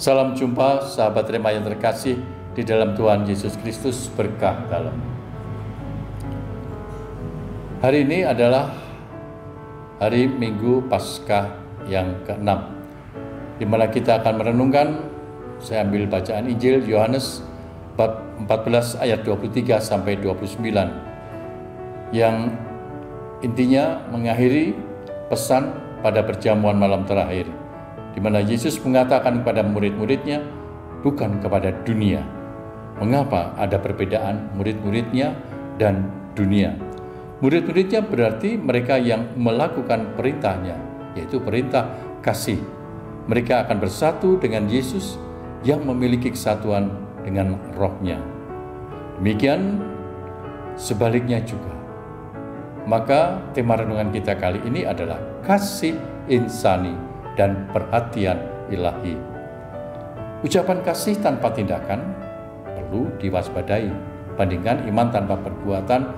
Salam jumpa sahabat Rema yang terkasih di dalam Tuhan Yesus Kristus, berkah dalam. Hari ini adalah hari Minggu Paskah yang ke-6, di mana kita akan merenungkan, saya ambil bacaan Injil Yohanes bab 14 ayat 23 sampai 29, yang intinya mengakhiri pesan pada perjamuan malam terakhir, di mana Yesus mengatakan kepada murid-muridnya, bukan kepada dunia. Mengapa ada perbedaan murid-muridnya dan dunia? Murid-muridnya berarti mereka yang melakukan perintahnya, yaitu perintah kasih. Mereka akan bersatu dengan Yesus yang memiliki kesatuan dengan rohnya. Demikian sebaliknya juga. Maka tema renungan kita kali ini adalah kasih insani dan perhatian ilahi. Ucapan kasih tanpa tindakan perlu diwaspadai. Bandingkan iman tanpa perbuatan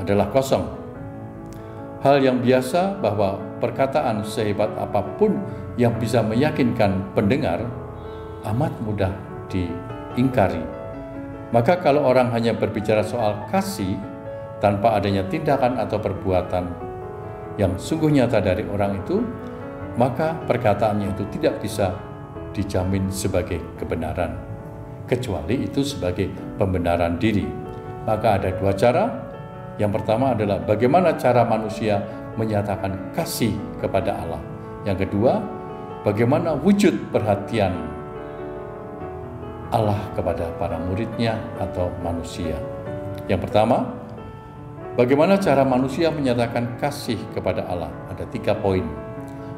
adalah kosong. Hal yang biasa bahwa perkataan sehebat apapun yang bisa meyakinkan pendengar amat mudah diingkari. Maka kalau orang hanya berbicara soal kasih tanpa adanya tindakan atau perbuatan yang sungguh nyata dari orang itu, maka perkataannya itu tidak bisa dijamin sebagai kebenaran, kecuali itu sebagai pembenaran diri. Maka ada dua cara. Yang pertama adalah bagaimana cara manusia menyatakan kasih kepada Allah. Yang kedua, bagaimana wujud perhatian Allah kepada para muridnya atau manusia. Yang pertama, bagaimana cara manusia menyatakan kasih kepada Allah. Ada 3 poin.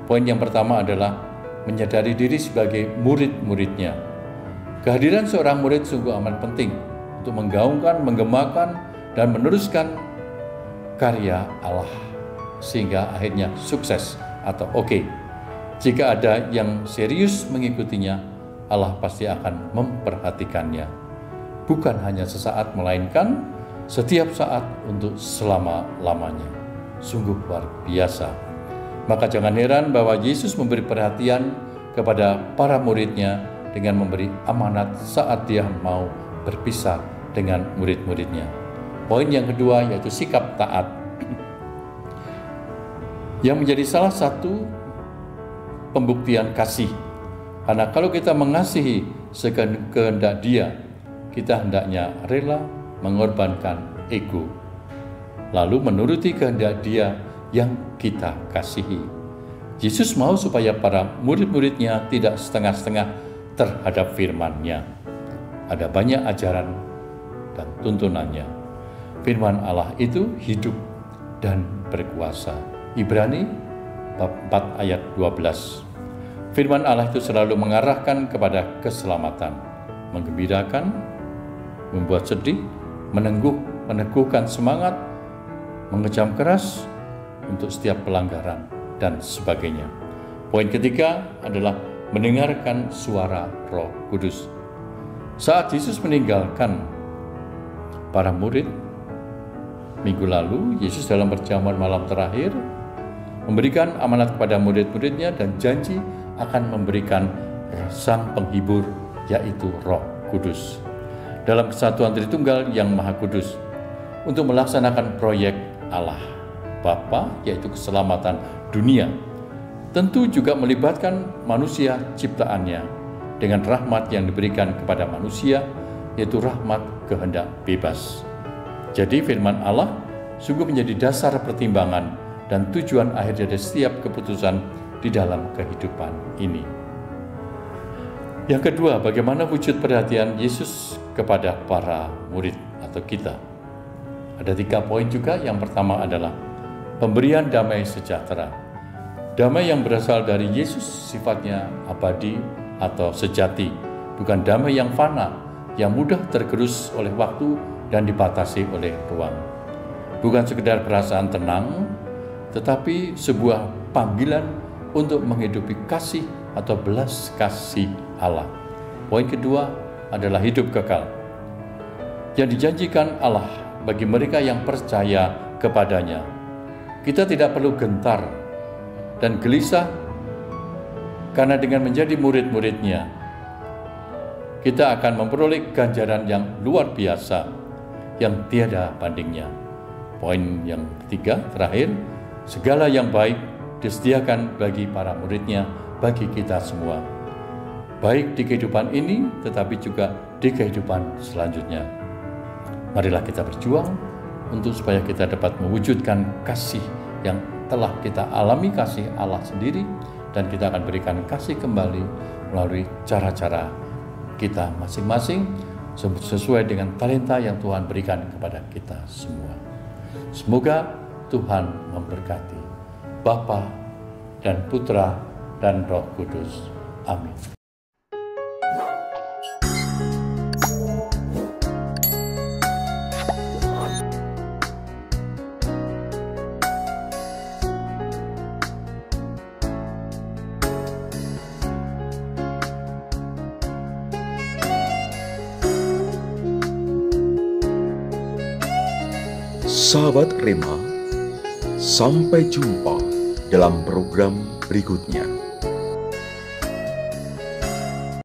Poin yang pertama adalah menyadari diri sebagai murid-muridnya. Kehadiran seorang murid sungguh amat penting untuk menggaungkan, menggemakan, dan meneruskan karya Allah sehingga akhirnya sukses atau oke. Jika ada yang serius mengikutinya, Allah pasti akan memperhatikannya. Bukan hanya sesaat, melainkan setiap saat untuk selama-lamanya. Sungguh luar biasa. Maka jangan heran bahwa Yesus memberi perhatian kepada para muridnya dengan memberi amanat saat dia mau berpisah dengan murid-muridnya. Poin yang kedua yaitu sikap taat, yang menjadi salah satu pembuktian kasih. Karena kalau kita mengasihi sekehendak Dia, kita hendaknya rela mengorbankan ego, lalu menuruti kehendak Dia yang kita kasihi. Yesus mau supaya para murid-muridnya tidak setengah-setengah terhadap firman-Nya. Ada banyak ajaran dan tuntunannya. Firman Allah itu hidup dan berkuasa. Ibrani bab 4 ayat 12. Firman Allah itu selalu mengarahkan kepada keselamatan, menggembirakan, membuat sedih, meneguhkan semangat, mengejam keras untuk setiap pelanggaran, dan sebagainya. Poin ketiga adalah mendengarkan suara Roh Kudus. Saat Yesus meninggalkan para murid, minggu lalu, Yesus dalam perjamuan malam terakhir memberikan amanat kepada murid-muridnya dan janji akan memberikan Sang Penghibur, yaitu Roh Kudus, dalam kesatuan Tritunggal yang Maha Kudus, untuk melaksanakan proyek Allah Bapa, yaitu keselamatan dunia. Tentu juga melibatkan manusia ciptaannya dengan rahmat yang diberikan kepada manusia, yaitu rahmat kehendak bebas. Jadi firman Allah sungguh menjadi dasar pertimbangan dan tujuan akhir dari setiap keputusan di dalam kehidupan ini. Yang kedua, bagaimana wujud perhatian Yesus kepada para murid atau kita. Ada 3 poin juga. Yang pertama adalah pemberian damai sejahtera. Damai yang berasal dari Yesus sifatnya abadi atau sejati, bukan damai yang fana, yang mudah tergerus oleh waktu dan dibatasi oleh ruang. Bukan sekedar perasaan tenang, tetapi sebuah panggilan untuk menghidupi kasih atau belas kasih Allah. Poin kedua adalah hidup kekal, yang dijanjikan Allah bagi mereka yang percaya kepadanya. Kita tidak perlu gentar dan gelisah, karena dengan menjadi murid-muridnya, kita akan memperoleh ganjaran yang luar biasa, yang tiada bandingnya. Poin yang ketiga, terakhir, segala yang baik disediakan bagi para muridnya, bagi kita semua. Baik di kehidupan ini, tetapi juga di kehidupan selanjutnya. Marilah kita berjuang untuk supaya kita dapat mewujudkan kasih yang telah kita alami, kasih Allah sendiri, dan kita akan berikan kasih kembali melalui cara-cara kita masing-masing sesuai dengan talenta yang Tuhan berikan kepada kita semua. Semoga Tuhan memberkati Bapa dan Putra dan Roh Kudus. Amin. Sahabat Rema, sampai jumpa dalam program berikutnya.